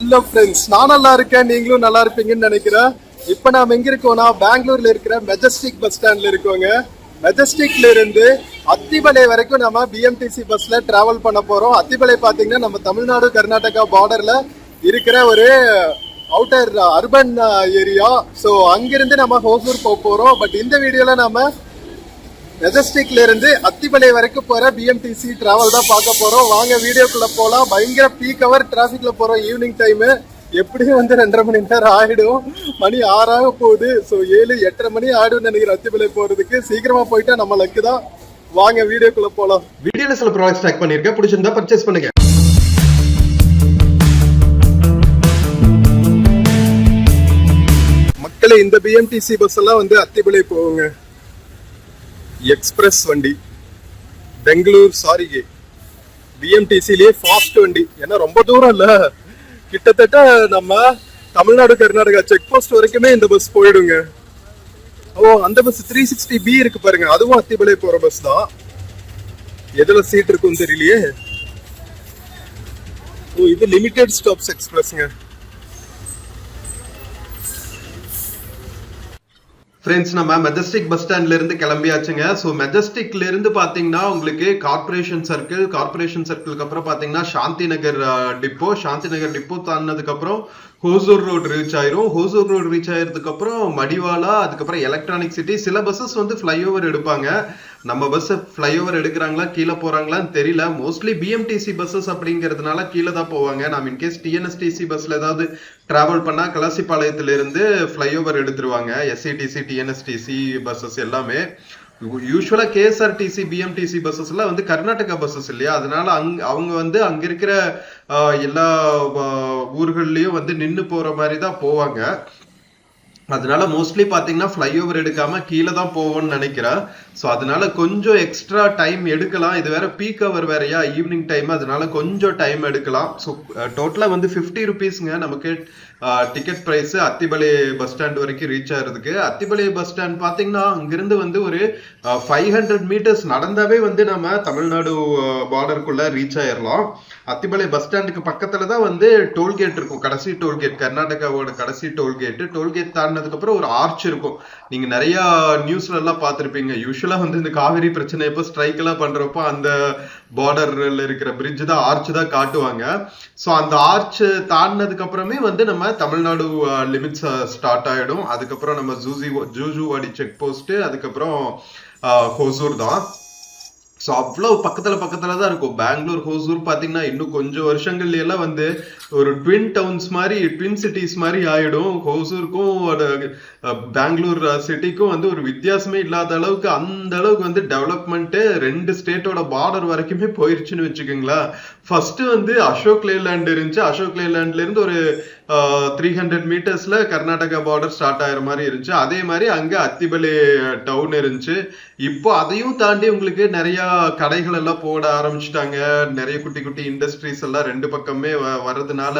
Hello friends, நான் நல்லா இருக்கேன், நீங்களும் நல்லா இருப்பீங்கன்னு நினைக்கிறேன். இப்போ நாம் எங்க இருக்கோம்னா பெங்களூர்ல இருக்கிற மெஜஸ்டிக் பஸ் ஸ்டாண்ட்ல இருக்கோங்க. மெஜஸ்டிக்ல இருந்து அத்திமலை வரைக்கும் நம்ம பிஎம்டிசி பஸ்ல டிராவல் பண்ண போறோம். அத்திமலை பாத்தீங்கன்னா நம்ம தமிழ்நாடு கர்நாடகா பார்டர்ல இருக்கிற ஒரு அவுட்டர் அர்பன் ஏரியா. ஸோ அங்கிருந்து நம்ம ஹோசூர் போக போறோம். பட் இந்த வீடியோல நம்ம மெஜஸ்டிக்ல இருந்து அத்திமலை வரைக்கும் போற பிஎம்டிசி டிராவல் தான் பார்க்க போறோம். வாங்க வீடியோக்குள்ள போலாம். பயங்கர பீக் அவர் டிராபிக்ல போறோம். ஈவினிங் டைம் எப்படியும் 2.5 மணி நேரம் ஆயிடும். மணி 6 போகுது. ஸோ 7-8:30 மணி ஆயிடும் நினைக்கிற அத்திமலை போறதுக்கு. சீக்கிரமா போயிட்டா நம்ம லக்கு தான். வாங்க வீடியோக்குள்ள போலாம். வீடியோல சில ப்ராடக்ட்ஸ் டேக் பண்ணிருக்கேன், பிடிச்சிருந்தா பர்ச்சேஸ் பண்ணுங்க. மக்களே, இந்த பிஎம்டிசி பஸ் எல்லாம் அத்திமலை போகுங்க. எக்ஸ்பிரஸ் வண்டி, பெங்களூர் சாரிகே பிஎம்டிசிலேயே ஃபாஸ்ட் வண்டி. ஏன்னா ரொம்ப தூரம் இல்ல, கிட்டத்தட்ட நம்ம தமிழ்நாடு கர்நாடகா செக் போஸ்ட் வரைக்குமே இந்த பஸ் போயிடுங்க. அந்த பஸ் 360B இருக்கு பாருங்க, அதுவும் அத்திமலை போற பஸ் தான். எதுல சீட் இருக்கும் தெரியலையே. இது லிமிடெட் ஸ்டாப்ஸ் எக்ஸ்பிரஸ்ங்க. ஃப்ரெண்ட்ஸ், நம்ம மெஜஸ்டிக் பஸ் ஸ்டாண்ட்ல இருந்து கிளம்பியாச்சுங்க. ஸோ மெஜஸ்டிக்ல இருந்து பாத்தீங்கன்னா உங்களுக்கு கார்பரேஷன் சர்க்கிளுக்கு அப்புறம் பாத்தீங்கன்னா சாந்தி நகர் டிப்போ தாண்டினதுக்கு அப்புறம் ஹோசூர் ரோடு ரீச் ஆயிரும். ஹோசூர் ரோடு ரீச் ஆயிரதுக்கு அப்புறம் மடிவாலா, அதுக்கப்புறம் எலக்ட்ரானிக் சிட்டி. சில பஸ்ஸஸ் ஃபிளைஓவர் எடுப்பாங்க. நம்ம பஸ் ஃபிளைஓவர் எடுக்கிறாங்களா கீழே போறாங்களான்னு தெரியல. மோஸ்ட்லி பிஎம்டிசி பஸ்ஸஸ் அப்படிங்கிறதுனால கீழே தான் போவாங்க. நம்ம இன்கேஸ் டிஎன்எஸ்டிசி பஸ்ல ஏதாவது டிராவல் பண்ணா கலசிப்பாளையத்துல இருந்து ஃபிளைஓவர் எடுத்துருவாங்க. எஸ்சிடிசி, டிஎன்எஸ்டிசி பஸ்ஸஸ் எல்லாமே. யூஸ்வலா கேஎஸ்ஆர்டிசி, பிஎம்டிசி பஸ்ஸஸ் எல்லாம் கர்நாடகா பஸ்ஸஸ் இல்லையா, அதனால அவங்க அங்க இருக்கிற எல்லா ஊர்கள்லயும் நின்னு போற மாதிரி தான் போவாங்க. அதனால மோஸ்ட்லி பாத்தீங்கன்னா ஃபிளைஓவர் எடுக்காம கீழே தான் போவோம்னு நினைக்கிறேன். ஸோ அதனால கொஞ்சம் எக்ஸ்ட்ரா டைம் எடுக்கலாம். இது வேற பீக் அவர் வேறையா, ஈவினிங் டைம், அதனால கொஞ்சம் டைம் எடுக்கலாம். ஸோ டோட்டலா 50 ருபீஸ்ங்க நமக்கு ticket price Athimalai bus stand வரைக்கும் ரீச் ஆகிறதுக்கு. அத்திமலை பஸ் ஸ்டாண்ட் பாத்தீங்கன்னா அங்கிருந்து ஒரு 500 மீட்டர்ஸ் நடந்தாவே நம்ம தமிழ்நாடு பார்டருக்குள்ள ரீச் ஆயிடலாம். அத்திமலை பஸ் ஸ்டாண்டுக்கு பக்கத்துல தான் டோல்கேட் இருக்கும், கடைசி டோல்கேட், கர்நாடகாவோட கடைசி டோல்கேட். டோல்கேட் தாண்டினதுக்கு அப்புறம் ஒரு ஆர்ச் இருக்கும். நீங்க நிறைய நியூஸ்ல எல்லாம் பார்த்திருப்பீங்க. யூஸ்வலா இந்த காவிரி பிரச்சனை எப்போ ஸ்ட்ரைக் எல்லாம் பண்றப்போ அந்த பார்டர்ல இருக்கிற பிரிட்ஜ் தான், ஆர்ச் தான் காட்டுவாங்க. ஸோ அந்த ஆர்ச் தாண்டினதுக்கு அப்புறமே நம்ம தமிழ்நாடு லிமிட்ஸ் ஸ்டார்ட் ஆயிடும். அதுக்கப்புறம் நம்ம ஜூஜுவாடி செக் போஸ்ட், அதுக்கப்புறம் ஹோசூர் தான். ஸோ அவ்வளவு பக்கத்துல தான் இருக்கும். பெங்களூர் ஹோசூர் பாத்தீங்கன்னா இன்னும் கொஞ்சம் வருஷங்கள்ல எல்லாம் ஒரு ட்வின் டவுன்ஸ் மாதிரி, ட்வின் சிட்டிஸ் மாதிரி ஆயிடும். ஹோசூருக்கும் பெங்களூர் சிட்டிக்கும் ஒரு வித்தியாசமே இல்லாத அளவுக்கு, அந்த அளவுக்கு டெவலப்மெண்ட் 2 ஸ்டேட்டோட பார்டர் வரைக்குமே போயிருச்சுன்னு வச்சுக்கோங்களேன். ஃபர்ஸ்ட் அசோக் லேலேண்ட் இருந்துச்சு. அசோக் லேலேண்ட்ல இருந்து ஒரு 300 மீட்டர்ஸ்ல கர்நாடகா பார்டர் ஸ்டார்ட் ஆகிற மாதிரி இருந்துச்சு. அதே மாதிரி அங்க அத்திமலை டவுன் இருந்துச்சு. இப்போ அதையும் தாண்டி உங்களுக்கு நிறைய கடைகள் எல்லாம் போட ஆரம்பிச்சுட்டாங்க. நிறைய குட்டி குட்டி இண்டஸ்ட்ரீஸ் எல்லாம் 2 பக்கமே வர்றதுனால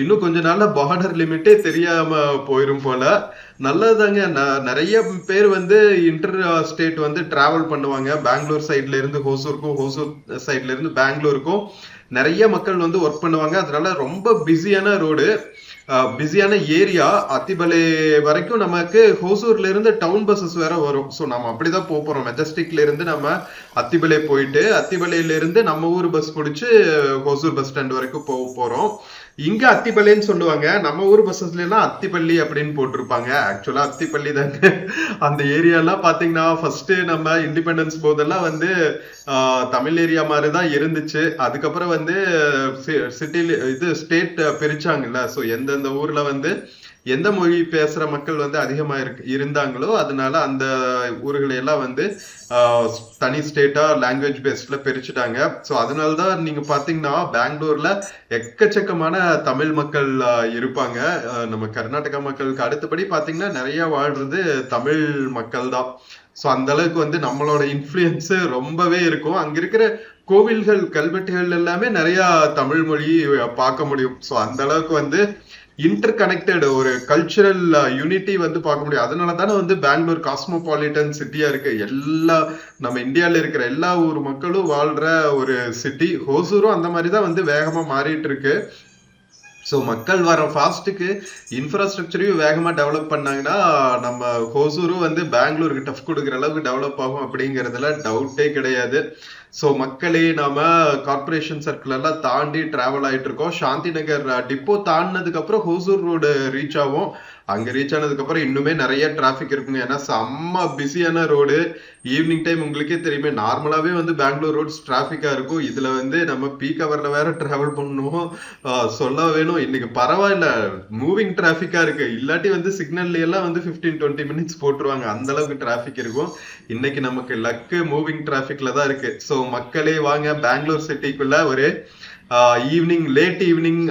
இன்னும் கொஞ்ச நாள்ல பார்டர் லிமிட்டே தெரியாம போயிரும் போல. நல்லதாங்க. நிறைய பேர் இன்டர் ஸ்டேட் டிராவல் பண்ணுவாங்க. பெங்களூர் சைட்ல இருந்து ஹோசூருக்கும், ஹோசூர் சைட்ல இருந்து பெங்களூருக்கும் நிறைய மக்கள் ஒர்க் பண்ணுவாங்க. அதனால ரொம்ப பிஸியான ரோடு, பிஸியான ஏரியா. அத்திமலை வரைக்கும் நமக்கு ஹோசூர்ல இருந்து டவுன் பஸ்ஸஸ் வேற வரும். ஸோ நம்ம அப்படிதான் போறோம். மெஜஸ்டிக்ல இருந்து நம்ம அத்திமலை போயிட்டு, அத்திமலையில இருந்து நம்ம ஊர் பஸ் பிடிச்சு ஹோசூர் பஸ் ஸ்டாண்ட் வரைக்கும் போறோம். இங்க அத்திப்பள்ளின்னு சொல்லுவாங்க, நம்ம ஊர் பஸ்ஸஸ்ல எல்லாம் அத்திப்பள்ளி அப்படின்னு போட்டிருப்பாங்க. ஆக்சுவலா அத்திப்பள்ளி தாங்க. அந்த ஏரியா எல்லாம் பாத்தீங்கன்னா ஃபர்ஸ்ட் நம்ம இண்டிபெண்டன்ஸ் போதெல்லாம் தமிழ் ஏரியா மாதிரிதான் இருந்துச்சு. அதுக்கப்புறம் சிட்டில ஸ்டேட் பிரிச்சாங்கல்ல. ஸோ எந்தெந்த ஊர்ல எந்த மொழி பேசுற மக்கள் அதிகமா இருந்தாங்களோ அதனால அந்த ஊர்களை எல்லாம் தனி ஸ்டேட்டா லாங்குவேஜ் பேஸ்ட்ல பிரிச்சுட்டாங்க. ஸோ அதனாலதான் நீங்க பாத்தீங்கன்னா பெங்களூர்ல எக்கச்சக்கமான தமிழ் மக்கள் இருப்பாங்க. நம்ம கர்நாடகா மக்களுக்கு அடுத்தபடி பாத்தீங்கன்னா நிறைய வாழ்றது தமிழ் மக்கள் தான். ஸோ அந்த அளவுக்கு நம்மளோட இன்ஃப்ளூயன்ஸ் ரொம்பவே இருக்கும். அங்க இருக்கிற கோவில்கள், கல்வெட்டுகள் எல்லாமே நிறைய தமிழ் மொழி பார்க்க முடியும். ஸோ அந்த அளவுக்கு இன்டர் கனெக்டட் ஒரு கல்ச்சுரல் யூனிட்டி பார்க்க முடியும். அதனால தானே பெங்களூர் காஸ்மோபாலிட்டன் சிட்டியா இருக்கு. எல்லா நம்ம இந்தியால இருக்கிற எல்லா ஊர் மக்களும் வாழ்ற ஒரு சிட்டி. ஹோசூரும் அந்த மாதிரி தான் வேகமா மாறிட்டு இருக்கு. ஸோ மக்கள் வர ஃபாஸ்ட்டுக்கு இன்ஃப்ராஸ்ட்ரக்சரையும் வேகமா டெவலப் பண்ணாங்கன்னா நம்ம ஹோசூரும் வந்து பெங்களூருக்கு டஃப் கொடுக்குற அளவுக்கு டெவலப் ஆகும் அப்படிங்கிறதுல டவுட்டே கிடையாது. ஸோ மக்களே நாம கார்பரேஷன் சர்க்கிள் எல்லாம் தாண்டி டிராவல் ஆயிட்டு இருக்கோம். சாந்தி நகர் டிப்போ தாண்டினதுக்கு அப்புறம் ஹோசூர் ரோடு ரீச் ஆகும். அங்க ரீச் ஆனதுக்கு அப்புறம் இன்னுமே நிறைய டிராபிக் இருக்குங்க. ஏன்னா செம்ம பிஸியான ரோடு. ஈவினிங் டைம் உங்களுக்கே தெரியுமே, நார்மலாவே வந்து பெங்களூர் ரோட்ஸ் டிராபிக்கா இருக்கும். இதுல வந்து நம்ம பீக் ஹவர்ல வேற டிராவல் பண்ணணும். சொல்ல வேணும், இன்னைக்கு பரவாயில்ல மூவிங் டிராபிக்கா இருக்கு. இல்லாட்டி வந்து சிக்னல்ல எல்லாம் வந்து 15-20 மினிட்ஸ் போட்டுருவாங்க, அந்த அளவுக்கு டிராபிக் இருக்கும். இன்னைக்கு நமக்கு லக்கு மூவிங் டிராபிக்ல தான் இருக்கு. ஸோ மக்களே வாங்க பெங்களூர் சிட்டிக்குள்ள ஒரு ஈவினிங் லேட் ஈவினிங்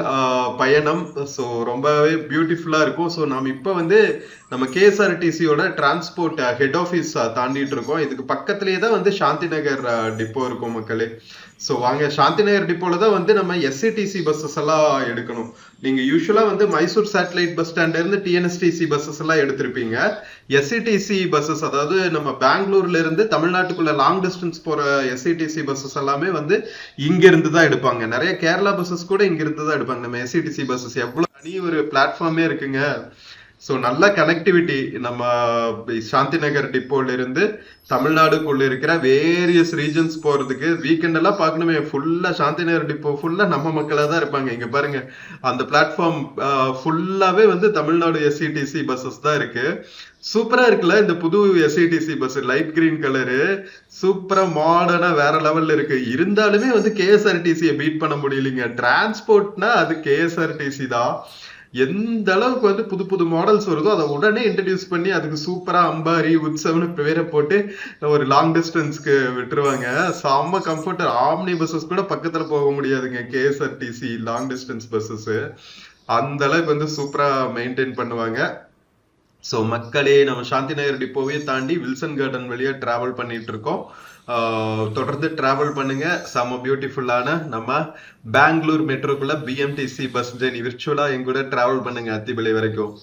பயணம். ஸோ ரொம்பவே பியூட்டிஃபுல்லா இருக்கும். ஸோ நம்ம இப்போ வந்து நம்ம கேஎஸ்ஆர்டிசியோட டிரான்ஸ்போர்ட் ஹெட் ஆஃபீஸ் தாண்டிட்டு இருக்கோம். இதுக்கு பக்கத்துலேயே தான் வந்து சாந்தி நகர் டிப்போ இருக்கும் மக்களே. ஸோ வாங்க, சாந்தி நகர் டிப்போல தான் வந்து நம்ம எஸ்சிடிசி பஸ்ஸஸ் எல்லாம் எடுக்கணும். நீங்க யூஸ்வலா வந்து மைசூர் சேட்டலைட் பஸ் ஸ்டாண்ட்ல இருந்து டிஎன்எஸ்டிசி பஸ்ஸஸ் எல்லாம் எடுத்திருப்பீங்க. எஸ்சிடிசி பஸ்ஸஸ், அதாவது நம்ம பெங்களூர்ல இருந்து தமிழ்நாட்டுக்குள்ள லாங் டிஸ்டன்ஸ் போற எஸ்சிடிசி பஸ்ஸஸ் எல்லாமே வந்து இங்க இருந்து தான் எடுப்பாங்க. நிறைய கேரளா பஸ்ஸஸ் கூட இங்க இருந்து தான் எடுப்பாங்க. நம்ம எஸ்சிடிசி பஸ்ஸஸ் எவ்வளவு தனி ஒரு பிளாட்ஃபார்மே இருக்குங்க. ஸோ நல்ல கனெக்டிவிட்டி நம்ம சாந்தி நகர் டிப்போல இருந்து தமிழ்நாடுக்குள்ள இருக்கிற வேரியஸ் ரீஜன்ஸ் போறதுக்கு. வீக்கெண்ட் எல்லாம் பார்க்கணுமே, ஃபுல்லா சாந்தி நகர் டிப்போ ஃபுல்லா நம்ம மக்களா தான் இருப்பாங்க. இங்க பாருங்க, அந்த பிளாட்ஃபார்ம் ஃபுல்லாவே வந்து தமிழ்நாடு எஸ்சிடிசி பஸ்ஸஸ் தான் இருக்கு. சூப்பரா இருக்குல்ல இந்த புது SCTC bus, light green colour, சூப்பரா மாடர்னா வேற லெவல்ல இருக்கு. இருந்தாலுமே வந்து கேஎஸ்ஆர்டிசியை பீட் பண்ண முடியலைங்க. டிரான்ஸ்போர்ட்னா அது கேஎஸ்ஆர்டிசி தான். எந்த அளவுக்கு வந்து புது புது மாடல்ஸ் வருதோ அதை உடனே இன்ட்ரடியூஸ் பண்ணி அதுக்கு சூப்பரா அம்பாரி உற்சவம்னு பேரை போட்டு ஒரு லாங் டிஸ்டன்ஸ்க்கு விட்டுருவாங்க. செம்ம கம்ஃபர்டர். ஆம்னி பஸ்ஸஸ் கூட பக்கத்துல போக முடியாதுங்க கேஎஸ்ஆர்டிசி லாங் டிஸ்டன்ஸ் பஸ்ஸஸ். அந்த அளவுக்கு வந்து சூப்பரா மெயின்டைன் பண்ணுவாங்க. ஸோ மக்களே, நம்ம சாந்தி நகர் டிப்போவே தாண்டி வில்சன் கார்டன் வழியா டிராவல் பண்ணிட்டு இருக்கோம். தொடர்ந்து டிராவல் பண்ணுங்க. செம்ம பியூட்டிஃபுல்லான நம்ம பெங்களூர் மெட்ரோக்குள்ள பிஎம்டிசி பஸ் ஜெர்னி விர்ச்சுவலா எங்கூட டிராவல் பண்ணுங்க அத்திபலை வரைக்கும்.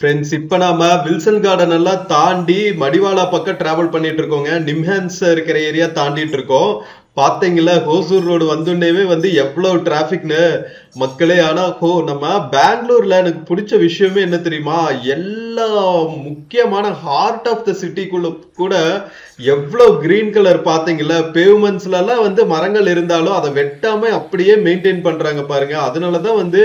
ஃப்ரெண்ட்ஸ், இப்போ நாம வில்சன் கார்டன் எல்லாம் தாண்டி மடிவாலா பக்கம் டிராவல் பண்ணிட்டு இருக்கோங்க. நிம்ஹான்ஸ் இருக்கிற ஏரியா தாண்டிட்டு இருக்கோம். பாத்தீங்களா, ஹோசூர் ரோடு வந்தோடனே வந்து எவ்வளவு டிராபிக்னு மக்களே. ஆனா நம்ம பெங்களூர்ல எனக்கு பிடிச்ச விஷயமே என்ன தெரியுமா, எல்லா முக்கியமான ஹார்ட் ஆஃப் த சிட்டிக்குள்ள கூட எவ்வளவு கிரீன் கலர் பாத்தீங்களா. பேவ்மெண்ட்ஸ்ல எல்லாம் வந்து மரங்கள் இருந்தாலும் அதை வெட்டாம அப்படியே மெயின்டைன் பண்றாங்க பாருங்க. அதனாலதான் வந்து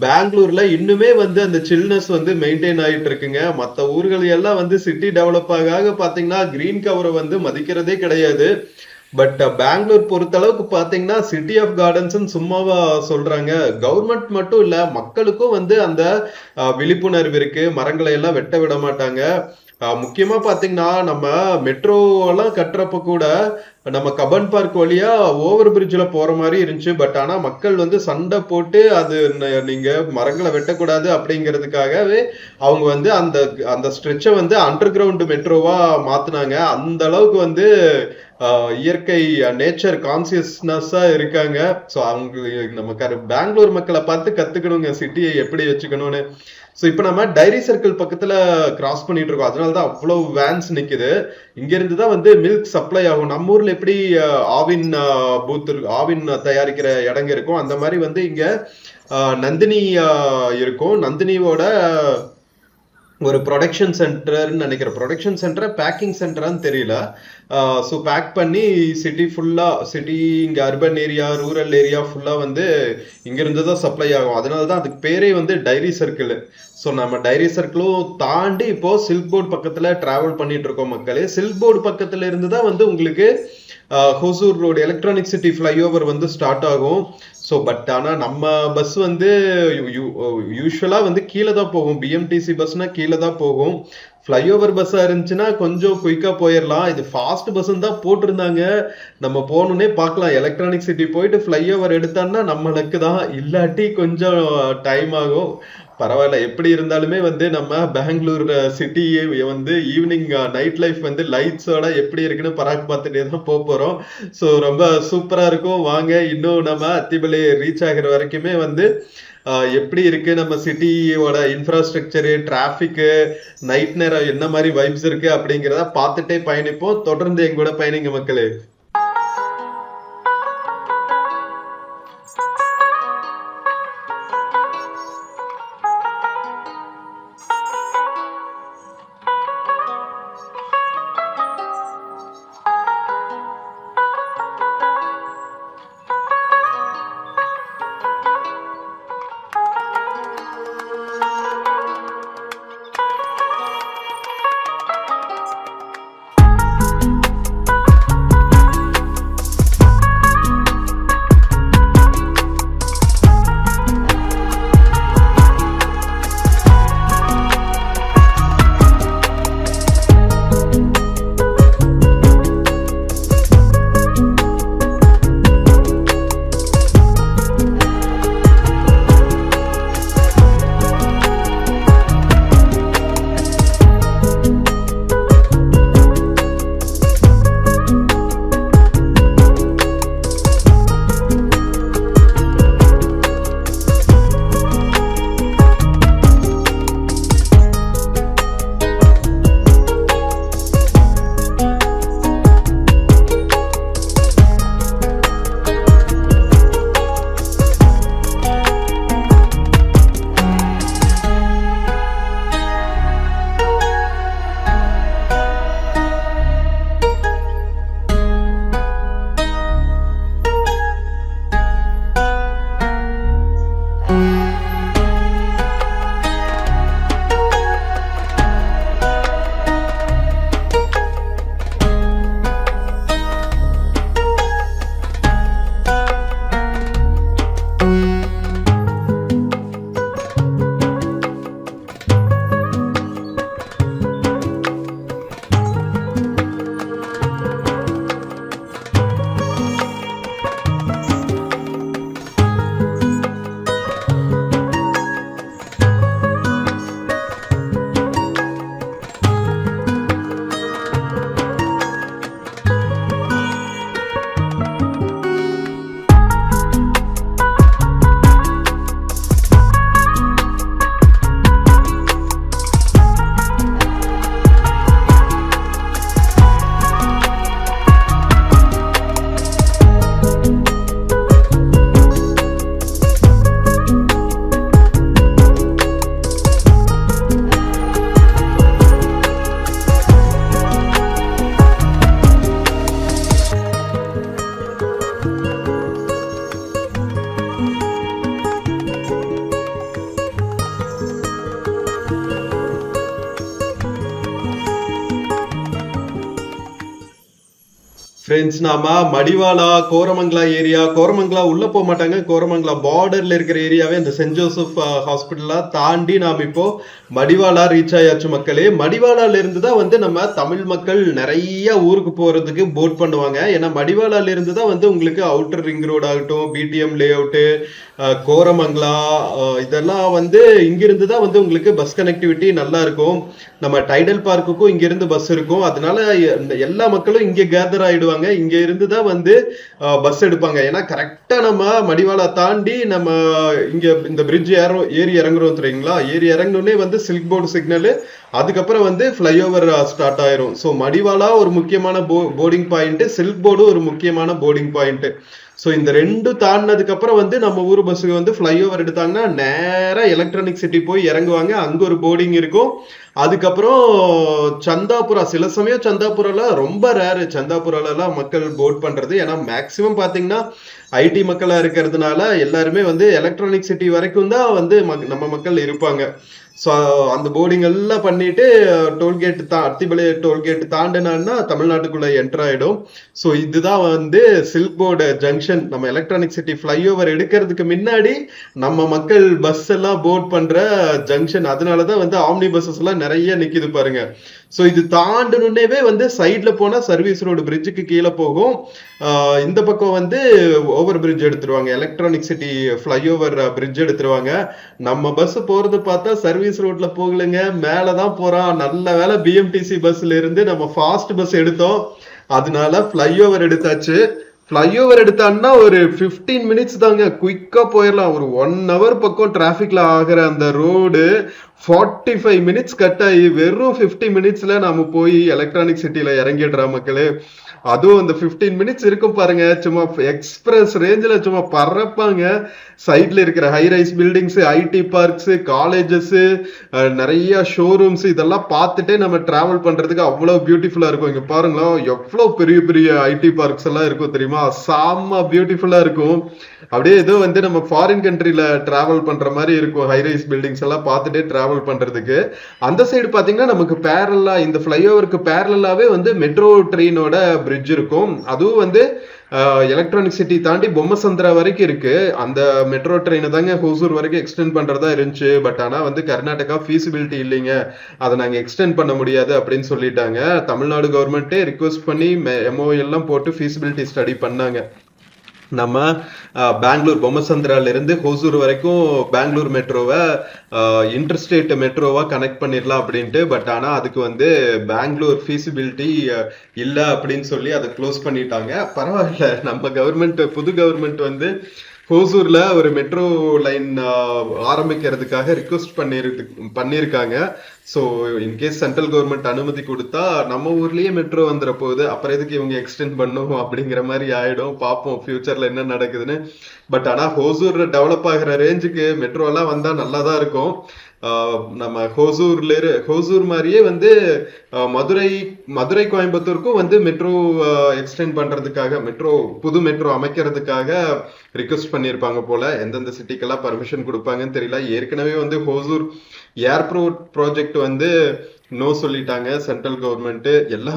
பெங்களூர்ல இன்னுமே வந்து அந்த சில்னஸ் வந்து மெயின்டைன் ஆயிட்டு இருக்குங்க. மற்ற ஊர்கள் எல்லாம் வந்து சிட்டி டெவலப் ஆக பாத்தீங்கன்னா கிரீன் கவரை வந்து மதிக்கிறதே கிடையாது. பட் பெங்களூர் பொறுத்த அளவுக்கு பாத்தீங்கன்னா சிட்டி ஆஃப் கார்டன்ஸ் சும்மாவா சொல்றாங்க. கவர்மெண்ட் மட்டும் இல்ல, மக்களுக்கும் வந்து அந்த விழிப்புணர்வு இருக்கு. மரங்களை எல்லாம் வெட்ட விட மாட்டாங்க. முக்கியமா பாத்தீங்கன்னா நம்ம மெட்ரோ எல்லாம் கட்டுறப்ப கூட நம்ம கபன் பார்க் வழியா ஓவர் பிரிட்ஜ்ல போற மாதிரி இருந்துச்சு. பட் ஆனா மக்கள் வந்து சண்டை போட்டு அது நீங்க மரங்களை வெட்டக்கூடாது அப்படிங்கிறதுக்காகவே அவங்க வந்து அந்த அந்த ஸ்ட்ரெச்சை வந்து அண்டர் கிரவுண்ட் மெட்ரோவா மாத்துனாங்க. அந்த அளவுக்கு வந்து இயற்கை நேச்சர் கான்சியஸ்னஸா இருக்காங்க. ஸோ அவங்க நம்ம பெங்களூர் மக்களை பார்த்து கத்துக்கணுங்க சிட்டியை எப்படி வச்சுக்கணும்னு. ஸோ இப்போ நம்ம டைரி சர்க்கிள் பக்கத்துல கிராஸ் பண்ணிட்டு இருக்கோம். அதனாலதான் அவ்வளவு வேன்ஸ் நிக்குது. இங்க இருந்து தான் வந்து மில்க் சப்ளை ஆகும். நம்ம ஊர்ல எப்படி ஆவின் பூத் ஆவின் தயாரிக்கிற இடங்க இருக்கும், அந்த மாதிரி வந்து இங்க நந்தினி இருக்கும். நந்தினியோட ஒரு ப்ரொடக்ஷன் சென்டர்னு நினைக்கிறேன். ப்ரொடக்ஷன் சென்டர் பேக்கிங் சென்டரான்னு தெரியல. ஸோ பேக் பண்ணி சிட்டி ஃபுல்லா, சிட்டி இங்க அர்பன் ஏரியா ரூரல் ஏரியா ஃபுல்லா வந்து இங்க இருந்து தான் சப்ளை ஆகும். அதனால தான் அதுக்கு பேரே வந்து டைரி சர்க்கிள். ஸோ நம்ம டைரி சர்க்கிளும் தாண்டி இப்போ சில்க் போர்டு பக்கத்துல டிராவல் பண்ணிட்டு இருக்கோம் மக்களே. சில்க் போர்டு பக்கத்துல இருந்து தான் வந்து உங்களுக்கு Hosur road electronic city flyover வந்து ஸ்டார்ட் ஆகும். ஸோ பட் ஆனால் நம்ம பஸ் வந்து யூஸ்வலாக வந்து கீழே தான் போகும். பிஎம்டிசி பஸ்னா கீழே தான் போகும். ஃப்ளைஓவர் பஸ்ஸாக இருந்துச்சுன்னா கொஞ்சம் குயிக்காக போயிடலாம். இது ஃபாஸ்ட் பஸ்ன்னு தான் போட்டிருந்தாங்க. நம்ம போகணுன்னே பார்க்கலாம். எலக்ட்ரானிக் சிட்டி போயிட்டு ஃப்ளைஓவர் எடுத்தான்னா நம்மளுக்கு தான், இல்லாட்டி கொஞ்சம் டைம் ஆகும். பரவாயில்ல, எப்படி இருந்தாலுமே வந்து நம்ம பெங்களூர் சிட்டியே வந்து ஈவினிங் நைட் லைஃப் வந்து லைட்ஸோட எப்படி இருக்குன்னு பராக் பார்த்துட்டே தான் போறோம். ஸோ ரொம்ப சூப்பரா இருக்கும். வாங்க இன்னும் நம்ம அத்திமலை ரீச் ஆகிற வரைக்குமே வந்து எப்படி இருக்கு நம்ம சிட்டியோட இன்ஃப்ராஸ்ட்ரக்சரு, டிராஃபிக்கு, நைட் நேரம் என்ன மாதிரி வைப்ஸ் இருக்கு அப்படிங்கிறத பார்த்துட்டே பயணிப்போம். தொடர்ந்து எங்களோட பயணிங்க மக்களே. ஃப்ரெண்ட்ஸ் நாம மடிவாலா கோரமங்கலா ஏரியா, கோரமங்கலா உள்ள போக மாட்டாங்க, கோரமங்கலா பார்டர்ல இருக்கிற ஏரியாவே இந்த சென்ட் ஜோசப் ஹாஸ்பிட்டலா தாண்டி நாம இப்போ மடிவாலா ரீச் ஆயாச்சு மக்களே. மடிவாலால இருந்து தான் வந்து நம்ம தமிழ் மக்கள் நிறைய ஊருக்கு போறதுக்கு போட் பண்ணுவாங்க. ஏன்னா மடிவாலால இருந்து தான் வந்து உங்களுக்கு அவுட்டர் ரிங் ரோட் ஆகட்டும், பிடிஎம் லே அவுட்டு, கோரமங்கலா, இதெல்லாம் வந்து இங்கிருந்து தான் வந்து உங்களுக்கு பஸ் கனெக்டிவிட்டி நல்லா இருக்கும். நம்ம டைடல் பார்க்குக்கும் இங்க இருந்து பஸ் இருக்கும். அதனால எல்லா மக்களும் இங்க கேதர் ஆயிடுவாங்க. இங்க இருந்து தான் வந்து பஸ் எடுப்பாங்க. ஏன்னா கரெக்டா நம்ம மடிவாலா தாண்டி நம்ம இங்க இந்த பிரிட்ஜ் ஏறி இறங்குறோம் தெரியுங்களா. ஏறி இறங்கணுன்னே வந்து சில்க் போர்டு சிக்னல், அதுக்கப்புறம் வந்து ஃபிளைஓவர் ஸ்டார்ட் ஆயிரும். ஸோ மடிவாலா ஒரு முக்கியமான போர்டிங் பாயிண்ட், சில்க் போர்டு ஒரு முக்கியமான போர்டிங் பாயிண்ட். ஸோ இந்த ரெண்டும் தாண்டினதுக்கு அப்புறம் வந்து நம்ம ஊர் பஸ்ஸுக்கு வந்து ஃபிளைஓவர் எடுத்தாங்கன்னா நேரா எலக்ட்ரானிக் சிட்டி போய் இறங்குவாங்க. அங்க ஒரு போர்டிங் இருக்கும். அதுக்கப்புறம் சந்தாபுரா, சில சமயம் சந்தாபுரால ரொம்ப ரேரு சந்தாபுராலாம் மக்கள் போட் பண்றது. ஏன்னா மேக்சிமம் பாத்தீங்கன்னா ஐடி மக்களா இருக்கிறதுனால எல்லாருமே வந்து எலக்ட்ரானிக் சிட்டி வரைக்கும் தான் வந்து நம்ம மக்கள் இருப்பாங்க. ஸோ அந்த போர்டிங் எல்லாம் பண்ணிட்டு டோல்கேட் அத்திமலை டோல்கேட் தாண்டினா தமிழ்நாட்டுக்குள்ள என்டர் ஆயிடும். ஸோ இதுதான் வந்து சில்க் போர்டு ஜங்ஷன். நம்ம எலக்ட்ரானிக் சிட்டி ஃபிளைஓவர் எடுக்கிறதுக்கு முன்னாடி நம்ம மக்கள் பஸ் எல்லாம் போர்ட் பண்ற ஜங்ஷன். அதனாலதான் வந்து ஆம்னி பஸ்ஸஸ் எல்லாம் நிறைய நிக்குது பாருங்க. ஸோ இது தாண்டணுன்னே வந்து சைட்ல போனா சர்வீஸ் ரோடு பிரிட்ஜுக்கு கீழே போகும். இந்த பக்கம் வந்து ஓவர் பிரிட்ஜ் எடுத்துருவாங்க, எலக்ட்ரானிக் சிட்டி ஃபிளைஓவர் பிரிட்ஜ் எடுத்துருவாங்க. நம்ம பஸ் போறது பார்த்தா சர்வீஸ் ரோட்ல போகலங்க, மேலதான் போறான். நல்ல வேலை பிஎம்டிசி பஸ்ல இருந்து நம்ம ஃபாஸ்ட் பஸ் எடுத்தோம், அதனால ஃபிளைஓவர் எடுத்தாச்சு. ஃபிளைஓவர் எடுத்தான்னா ஒரு 15 மினிட்ஸ் தாங்க, குயிக்கா போயிடலாம். ஒரு 1 ஹவர் பக்கம் டிராபிக்ல ஆகிற அந்த ரோடு 45 மினிட்ஸ் கட் ஆகி வெறும் 50 மினிட்ஸ்ல நாம போய் எலக்ட்ரானிக் சிட்டில இறங்கிடுறா மக்களே. அதுவும் அந்த 15 மினிட்ஸ் இருக்கும் பாருங்க, சும்மா எக்ஸ்பிரஸ் ரேஞ்சில் சும்மா பறப்பாங்க. சைட்ல இருக்கிற high rise buildings, ID parks, colleges, நிறைய ஷோரூம்ஸ், இதெல்லாம் பார்த்துட்டே நம்ம டிராவல் பண்றதுக்கு அவ்வளவு பியூட்டிஃபுல்லா இருக்கும். இங்க பாருங்களா எவ்வளவு பெரிய பெரிய ஐடி பார்க்ஸ் எல்லாம் இருக்கும் தெரியுமா, செம்ம பியூட்டிஃபுல்லா இருக்கும். அப்படியே ஏதோ வந்து நம்ம ஃபாரின் கண்ட்ரில டிராவல் பண்ற மாதிரி இருக்கும். ஹை ரைஸ் பில்டிங்ஸ் எல்லாம் பார்த்துட்டே டிராவல் பண்றதுக்கு. அந்த சைடு பாத்தீங்கன்னா நமக்கு பேரலா, இந்த ஃபிளைஓவருக்கு பேரலாவே வந்து மெட்ரோ ட்ரெயினோட பிரிட்ஜ் இருக்கும். அதுவும் வந்து எலக்ட்ரானிக் சிட்டி தாண்டி பொம்மசந்திரா வரைக்கும் இருக்கு. அந்த மெட்ரோ ட்ரெயினை தாங்க ஹோசூர் வரைக்கும் எக்ஸ்டெண்ட் பண்றதா இருந்துச்சு. பட் ஆனா வந்து கர்நாடகா ஃபீசிபிலிட்டி இல்லைங்க, அதை நாங்க எக்ஸ்டெண்ட் பண்ண முடியாது அப்படின்னு சொல்லிட்டாங்க. தமிழ்நாடு கவர்மெண்ட்டே ரிக்வெஸ்ட் பண்ணி எம்ஓ எல்லாம் போட்டு ஃபீசிபிலிட்டி ஸ்டடி பண்ணாங்க. நம்ம பெங்களூர் பொம்மசந்திரால இருந்து ஹோசூர் வரைக்கும் பெங்களூர் மெட்ரோவை இன்டர்ஸ்டேட் மெட்ரோவா கனெக்ட் பண்ணிடலாம் அப்படின்ட்டு. பட் ஆனா அதுக்கு வந்து பெங்களூர் ஃபீசிபிலிட்டி இல்லை அப்படின்னு சொல்லி அதை க்ளோஸ் பண்ணிட்டாங்க. பரவாயில்ல, நம்ம கவர்மெண்ட், புது கவர்மெண்ட் வந்து ஹோசூர்ல ஒரு மெட்ரோ லைன் ஆரம்பிக்கிறதுக்காக ரிக்வெஸ்ட் பண்ணியிருக்காங்க. ஸோ இன்கேஸ் சென்ட்ரல் கவர்மெண்ட் அனுமதி கொடுத்தா நம்ம ஊர்லயே மெட்ரோ வந்துட போகுது. அப்புறம் எதுக்கு இவங்க எக்ஸ்டெண்ட் பண்ணும் அப்படிங்கிற மாதிரி ஆயிடும். பார்ப்போம் ஃபியூச்சர்ல என்ன நடக்குதுன்னு. பட் ஆனா ஹோசூர் டெவலப் ஆகிற ரேஞ்சுக்கு மெட்ரோ எல்லாம் வந்தா நல்லா தான் இருக்கும். நம்ம ஹோசூர் மாதிரியே வந்து மதுரை கோயம்புத்தூருக்கும் வந்து மெட்ரோ எக்ஸ்டெண்ட் பண்றதுக்காக, புது மெட்ரோ அமைக்கிறதுக்காக ரிக்வெஸ்ட் பண்ணியிருப்பாங்க போல. எந்தெந்த சிட்டிக்கெல்லாம் பர்மிஷன் கொடுப்பாங்கன்னு தெரியல. ஏற்கனவே வந்து ஹோசூர் ஏர்போர்ட் ப்ராஜெக்ட் வந்து நோ சொல்லிட்டாங்க சென்ட்ரல் கவர்மெண்ட். எல்லா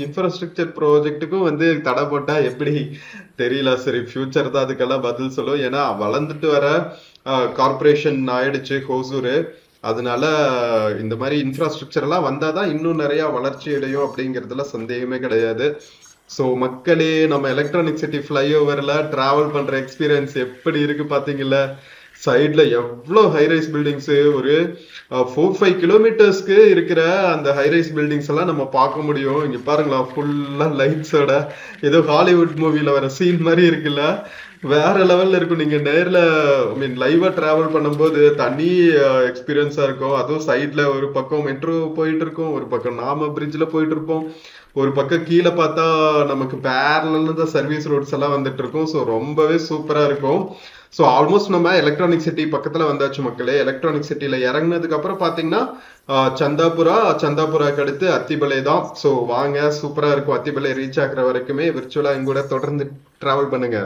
இன்ஃப்ராஸ்ட்ரக்சர் ப்ராஜெக்ட்டுக்கும் வந்து தடை போட்டா எப்படி தெரியல. சரி, ஃபியூச்சர் தான் அதுக்கெல்லாம் பதில் சொல்லும். ஏன்னா வளர்ந்துட்டு வர கார்பரேஷன் ஆயிடுச்சு ஹோசூர். அதனால இந்த மாதிரி இன்ஃப்ராஸ்ட்ரக்சர் எல்லாம் வந்தாதான் இன்னும் நிறைய வளர்ச்சி அடையும் அப்படிங்கிறதுல சந்தேகமே கிடையாது. ஸோ மக்களே, நம்ம எலக்ட்ரானிக் சிட்டி ஃபிளைஓவர்ல டிராவல் பண்ற எக்ஸ்பீரியன்ஸ் எப்படி இருக்கு பாத்தீங்கல்ல. சைட்ல எவ்வளவு ஹைரைஸ் பில்டிங்ஸ், ஒரு 4-5 கிலோமீட்டர்ஸ்க்கு இருக்கிற அந்த ஹைரைஸ் பில்டிங்ஸ் எல்லாம் நம்ம பார்க்க முடியும். இங்க பாருங்களா, ஃபுல்லா லைட்ஸோட ஏதோ ஹாலிவுட் மூவில வர சீன் மாதிரி இருக்குல்ல, வேற லெவல்ல இருக்கும். நீங்க நேர்ல லைவா டிராவல் பண்ணும்போது தனி எக்ஸ்பீரியன்ஸா இருக்கும். அதுவும் சைட்ல ஒரு பக்கம் மெட்ரோ போயிட்டு இருக்கும், ஒரு பக்கம் நாம பிரிட்ஜ்ல போயிட்டு இருப்போம், ஒரு பக்கம் கீழே பார்த்தா நமக்கு பேரலா தான் சர்வீஸ் ரோட்ஸ் எல்லாம் வந்துட்டு இருக்கும். ஸோ ரொம்பவே சூப்பரா இருக்கும். ஸோ ஆல்மோஸ்ட் நம்ம எலக்ட்ரானிக் சிட்டி பக்கத்துல வந்தாச்சு மக்களே. எலக்ட்ரானிக் சிட்டில இறங்கினதுக்கு அப்புறம் பாத்தீங்கன்னா சந்தாபுராக்கு அடுத்து அத்திபலை தான். ஸோ வாங்க, சூப்பரா இருக்கும். அத்திபலை ரீச் ஆகுற வரைக்குமே விர்ச்சுவலா எங்க கூட தொடர்ந்து டிராவல் பண்ணுங்க.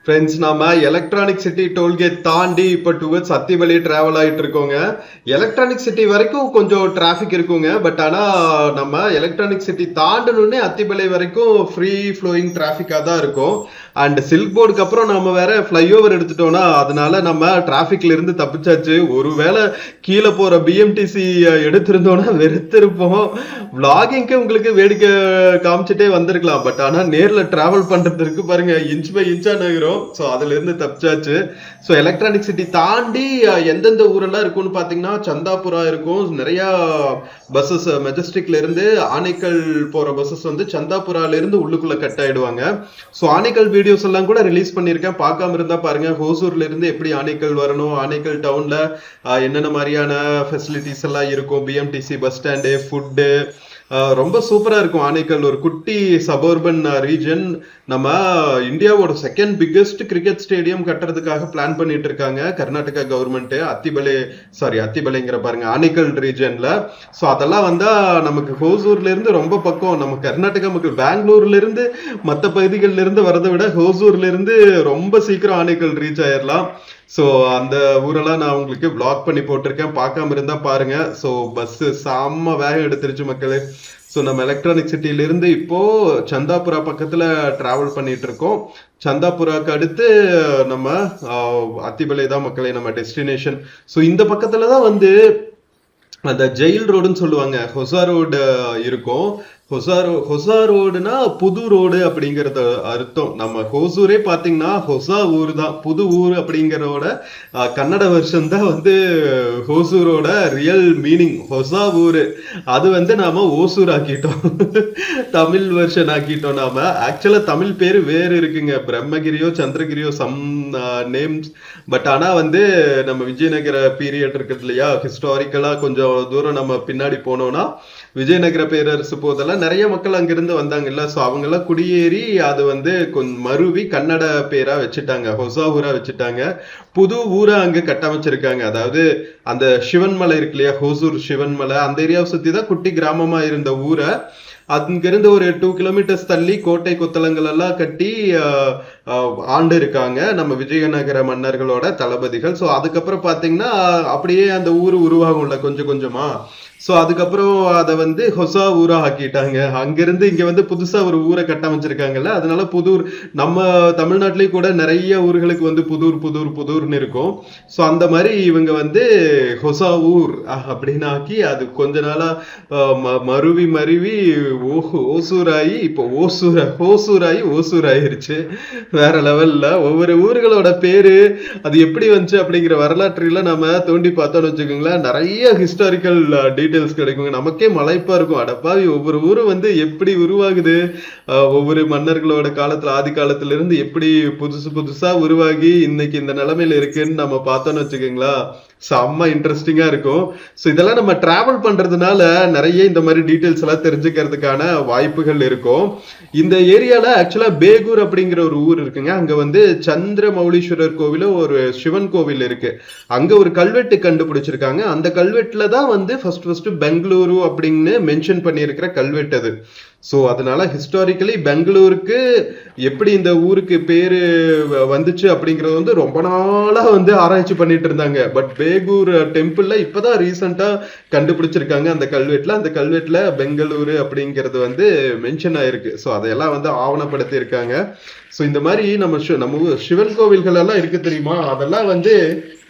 ஃப்ரெண்ட்ஸ், நாம எலக்ட்ரானிக் சிட்டி டோல்கேட் தாண்டி இப்போ டுவர்ட்ஸ் அத்திமலை டிராவல் ஆயிட்டு இருக்கோங்க. எலக்ட்ரானிக் சிட்டி வரைக்கும் கொஞ்சம் டிராஃபிக் இருக்குங்க. பட் ஆனா நம்ம எலக்ட்ரானிக் சிட்டி தாண்டணுன்னே அத்திமலை வரைக்கும் ஃப்ரீ ஃப்ளோயிங் டிராஃபிக்காக தான் இருக்கும். அண்ட் சில்க் போர்டுக்கு அப்புறம் நம்ம வேற ஃப்ளைஓவர் எடுத்துட்டோம்னா அதனால நம்ம டிராஃபிக்ல இருந்து தப்பிச்சாச்சு. ஒருவேளை கீழே போற பிஎம்டிசி எடுத்திருந்தோம்னா வெறுத்திருப்போம். விளாகிங்க்கு உங்களுக்கு வேடிக்கை காமிச்சிட்டே வந்திருக்கலாம். பட் ஆனா நேர்ல டிராவல் பண்றதுக்கு பாருங்க, இன்ச் பை இன்ச்சா நகரும். ஸோ அதுல இருந்து தப்பிச்சாச்சு. ஸோ எலக்ட்ரானிக் சிட்டி தாண்டி எந்தெந்த ஊரெல்லாம் இருக்கும்னு பாத்தீங்கன்னா சந்தாபுரா இருக்கும். நிறைய பஸ்ஸஸ் மெஜஸ்டிக்ல இருந்து ஆனைக்கல் போற பஸ்ஸஸ் வந்து சந்தாபுரால இருந்து உள்ளுக்குள்ள கட் ஆயிடுவாங்க. ஸோ ஆனைக்கல் வீடியோஸ் எல்லாம் கூட ரிலீஸ் பண்ணியிருக்கேன், பார்க்காம இருந்தா பாருங்க. ஹோசூர்ல இருந்து எப்படி ஆனைக்கல் வரணும், ஆனைக்கல் டவுன்ல என்னென்ன மாதிரியான ஃபெசிலிட்டிஸ் எல்லாம் இருக்கும், பிஎம்டிசி பஸ் ஸ்டாண்டு, ஃபுட்டு, ரொம்ப சூப்பரா இருக்கும். ஆனைக்கல் ஒரு குட்டி சபர்பன் ரீஜன். நம்ம இந்தியாவோட செகண்ட் பிக்கெஸ்ட் கிரிக்கெட் ஸ்டேடியம் கட்டுறதுக்காக பிளான் பண்ணிட்டு இருக்காங்க கர்நாடகா கவர்மெண்ட். அத்திபலைங்கிற பாருங்க ஆனைக்கல் ரீஜன்ல. ஸோ அதெல்லாம் வந்தா நமக்கு ஹோசூர்ல இருந்து ரொம்ப பக்கம். நம்ம கர்நாடகா மக்கள் பெங்களூர்ல இருந்து மற்ற பகுதிகளில இருந்து வரதை விட ஹோசூர்ல இருந்து ரொம்ப சீக்கிரம் ஆனைக்கல் ரீச் ஆயிடலாம். ஸோ அந்த ஊரெல்லாம் நான் உங்களுக்கு பிளாக் பண்ணி போட்டிருக்கேன், பார்க்காம இருந்தா பாருங்க. ஸோ பஸ் செம்ம வேகம் எடுத்துருச்சு மக்களே. ஸோ நம்ம எலக்ட்ரானிக் சிட்டில இருந்து இப்போ சந்தாபுரா பக்கத்துல டிராவல் பண்ணிட்டு இருக்கோம். சந்தாபுராக்கு அடுத்து நம்ம அத்திபலை தான் மக்களே நம்ம டெஸ்டினேஷன். ஸோ இந்த பக்கத்துல தான் வந்து அந்த ஜெயில் ரோடுன்னு சொல்லுவாங்க, ஹொசா ரோடு இருக்கும். ஹொசா ரோடுனா புது ரோடு அப்படிங்கறது அர்த்தம். நம்ம ஹோசூரே பாத்தீங்கன்னா ஹொசா ஊர் தான், புது ஊர் அப்படிங்கறதோட கன்னட வெர்ஷன் தான் வந்து ஹோசூரோட ரியல் மீனிங் ஹொசா ஊரு. அது வந்து நாம ஓசூர் ஆக்கிட்டோம், தமிழ் வெர்ஷன் ஆக்கிட்டோம். நாம ஆக்சுவலா தமிழ் பேரு வேறு இருக்குங்க, பிரம்மகிரியோ சந்திரகிரியோ சம் நேம்ஸ். பட் ஆனா வந்து நம்ம விஜயநகர பீரியட் இருக்குது இல்லையா, ஹிஸ்டாரிக்கலா கொஞ்சம் தூரம் நம்ம பின்னாடி போனோம்னா விஜயநகர பேரரசு போதெல்லாம் நிறைய மக்கள் அங்கிருந்து வந்தாங்கல்ல. ஸோ அவங்க எல்லாம் குடியேறி அது வந்து கொஞ்சம் மருவி கன்னட பேரா வச்சுட்டாங்க, ஹொசா ஊரா வச்சுட்டாங்க. புது ஊரை அங்க கட்டமைச்சிருக்காங்க. அதாவது அந்த சிவன்மலை இருக்கு இல்லையா, ஹோசூர் சிவன்மலை, அந்த ஏரியாவை சுத்தி தான் குட்டி கிராமமா இருந்த ஊரை அங்கிருந்து ஒரு 2 கிலோமீட்டர்ஸ் தள்ளி கோட்டை கொத்தளங்கள் எல்லாம் கட்டி ஆண்டு இருக்காங்க நம்ம விஜயநகர மன்னர்களோட தளபதிகள். ஸோ அதுக்கப்புறம் பாத்தீங்கன்னா அப்படியே அந்த ஊர் உருவாகும்ல கொஞ்சம் கொஞ்சமா. ஸோ அதுக்கப்புறம் அதை வந்து ஹொசா ஊரா ஆக்கிட்டாங்க. அங்கிருந்து இங்க வந்து புதுசா ஒரு ஊரை கட்டமைச்சிருக்காங்கல்ல, அதனால புதூர். நம்ம தமிழ்நாட்டிலேயே கூட நிறைய ஊர்களுக்கு வந்து புதூர்னு இருக்கும். ஸோ அந்த மாதிரி இவங்க வந்து ஹொசா ஊர் அப்படின்னு ஆக்கி அது கொஞ்ச நாளா மருவி ஓசூராயி இப்போ ஓசூராயிருச்சு. வேற லெவல்ல ஒவ்வொரு ஊர்களோட பேரு அது எப்படி வந்துச்சு அப்படிங்கிற வரலாற்றுல நம்ம தோண்டி பார்த்தோம்னு வச்சுக்கோங்களேன், நிறைய ஹிஸ்டாரிக்கல் டீடைல்ஸ் கிடைக்குங்க. நமக்கே மலைப்பா இருக்கும், அடப்பாவி ஒவ்வொரு ஊரும் வந்து எப்படி உருவாகுது, ஒவ்வொரு மன்னர்களோட காலத்துல ஆதி காலத்துல இருந்து எப்படி புதுசா உருவாகி இன்னைக்கு இந்த நிலைமையில இருக்குன்னு நம்ம பார்த்தோம்னு வச்சுக்கோங்களா, செம்ம இன்ட்ரெஸ்டிங்கா இருக்கும். ஸோ இதெல்லாம் நம்ம டிராவல் பண்றதுனால நிறைய இந்த மாதிரி டீடைல்ஸ் எல்லாம் தெரிஞ்சுக்கிறதுக்கான வாய்ப்புகள் இருக்கும். இந்த ஏரியால ஆக்சுவலா பேகூர் அப்படிங்கிற ஒரு ஊர் இருக்குங்க. அங்க வந்து சந்திரமௌலீஸ்வரர் கோவில், ஒரு சிவன் கோவில் இருக்கு. அங்க ஒரு கல்வெட்டு கண்டுபிடிச்சிருக்காங்க. அந்த கல்வெட்டுல தான் வந்து ஃபர்ஸ்ட் பெங்களூரு அப்படின்னு மென்ஷன் பண்ணியிருக்கிற கல்வெட்டு அது. ஸோ அதனால ஹிஸ்டாரிக்கலி பெங்களூருக்கு எப்படி இந்த ஊருக்கு பேரு வந்துச்சு அப்படிங்கறது வந்து ரொம்ப நாளா வந்து ஆராய்ச்சி பண்ணிட்டு இருந்தாங்க. பட் பேகூர் டெம்பிள்ல இப்பதான் ரீசெண்டா கண்டுபிடிச்சிருக்காங்க அந்த கல்வெட்டுல. அந்த கல்வெட்டுல பெங்களூரு அப்படிங்கிறது வந்து மென்ஷன் ஆயிருக்கு. ஸோ அதையெல்லாம் வந்து ஆவணப்படுத்தி இருக்காங்க. ஸோ இந்த மாதிரி நம்ம சிவன் கோவில்கள் எல்லாம் இருக்கு தெரியுமா, அதெல்லாம் வந்து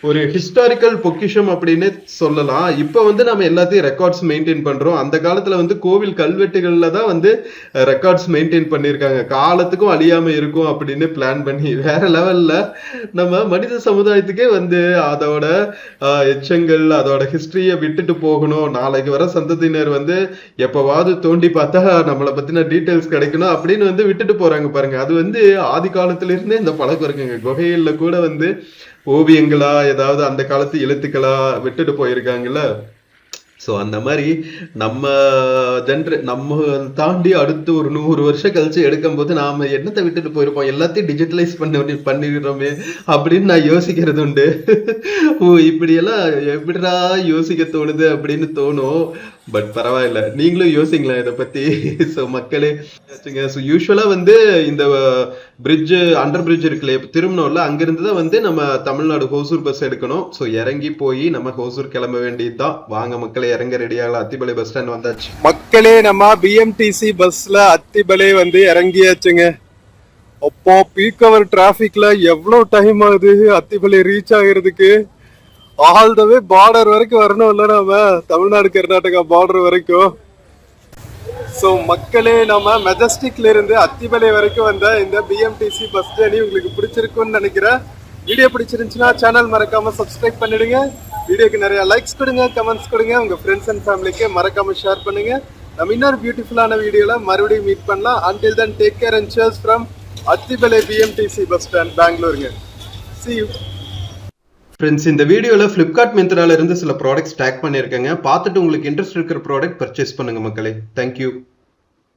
ஒரு ஹிஸ்டாரிக்கல் பொக்கிஷம் அப்படின்னு சொல்லலாம். இப்ப வந்து நம்ம எல்லாத்தையும் ரெக்கார்ட்ஸ் மெயின்டைன் பண்றோம். அந்த காலத்துல வந்து கோவில் கல்வெட்டுகள்ல தான் வந்து ரெக்கார்ட்ஸ் மெயின்டைன் பண்ணிருக்காங்க, காலத்துக்கும் அழியாம இருக்கும் அப்படின்னு பிளான் பண்ணி. வேற லெவல்ல நம்ம மனித சமுதாயத்துக்கே வந்து அதோட எச்சங்கள், அதோட ஹிஸ்டரிய விட்டுட்டு போகணும். நாளைக்கு வர சந்ததியினர் வந்து எப்பவாவது தோண்டி பார்த்தா நம்மளை பத்தின டீட்டெயில்ஸ் கிடைக்கணும் அப்படின்னு வந்து விட்டுட்டு போறாங்க பாருங்க. அது வந்து ஆதி காலத்துல இருந்தே இந்த பழக்கம் இருக்குங்க. குகைகள்ல கூட வந்து ஓவியங்களா ஏதாவது அந்த காலத்து எழுத்துக்களா விட்டுட்டு போயிருக்காங்கல்ல. ஸோ அந்த மாதிரி நம்ம தாண்டி அடுத்து ஒரு 100 வருஷம் கழிச்சு எடுக்கும் போது நாம என்னத்தை விட்டுட்டு போயிருப்போம், எல்லாத்தையும் டிஜிட்டலைஸ் பண்ணிடுறோமே அப்படின்னு நான் யோசிக்கிறது உண்டு. ஓ இப்படியெல்லாம் எப்படிடா யோசிக்க தோணுது அப்படின்னு தோணும். பட் பரவாயில்ல, நீங்களும் யோசிங்களேன் இதை பத்தி. ஸோ மக்களே, ஸோ யூஸ்வலா வந்து இந்த பிரிட்ஜ், அண்டர் பிரிட்ஜ் இருக்குல்ல, திரும்பணும்ல, அங்கிருந்து தான் வந்து நம்ம தமிழ்நாடு ஹோசூர் பஸ் எடுக்கணும். ஸோ இறங்கி போய் நம்ம ஹோசூர் கிளம்ப வேண்டியதுதான். வாங்க மக்களே, இறங்க ரெடியாகலாம். அத்திபலை பஸ் ஸ்டாண்ட் வந்தாச்சு. மக்களே, நம்ம பிஎம்டிசி பஸ்ல அத்திபலை வந்து இறங்கியாச்சுங்க. அப்போ பீக் அவர் டிராபிக்ல எவ்வளவு டைம் ஆகுது அத்திபலை ரீச் ஆகிறதுக்கு? ஆல் த வே பார்டர் வரைக்கும் வரணும் இல்ல, நாம தமிழ்நாடு கர்நாடகா பார்டர் வரைக்கும். ஸோ மக்களே, நம்ம மெஜஸ்டிக்ல இருந்து அத்திபலை வரைக்கும் வந்த இந்த பிஎம்டிசி பஸ் ஜேர்னி உங்களுக்கு பிடிச்சிருக்கும்னு நினைக்கிறேன். வீடியோ பிடிச்சிருந்துச்சுன்னா சேனல் மறக்காம சப்ஸ்கிரைப் பண்ணிடுங்க. வீடியோக்கு நிறைய லைக்ஸ் கொடுங்க, கமெண்ட்ஸ் கொடுங்க, உங்க ஃப்ரெண்ட்ஸ் அண்ட் ஃபேமிலிக்கு மறக்காம ஷேர் பண்ணுங்க. நம்ம இன்னொரு பியூட்டிஃபுல்லான வீடியோல மறுபடியும் மீட் பண்ணலாம். until then take care and cheers from Attibele BMTC bus stand, பெங்களூருங்க. see you. ஃப்ரெண்ட்ஸ், இந்த வீடியோல Flipkart மிந்த்ரால இருந்து சில ப்ராடக்ட்ஸ் டேக் பண்ணியிருக்கேங்க. பார்த்துட்டு உங்களுக்கு இன்ட்ரெஸ்ட் இருக்கிற ப்ராடக்ட் பர்ச்சேஸ் பண்ணுங்க மக்களே. தேங்க்யூ.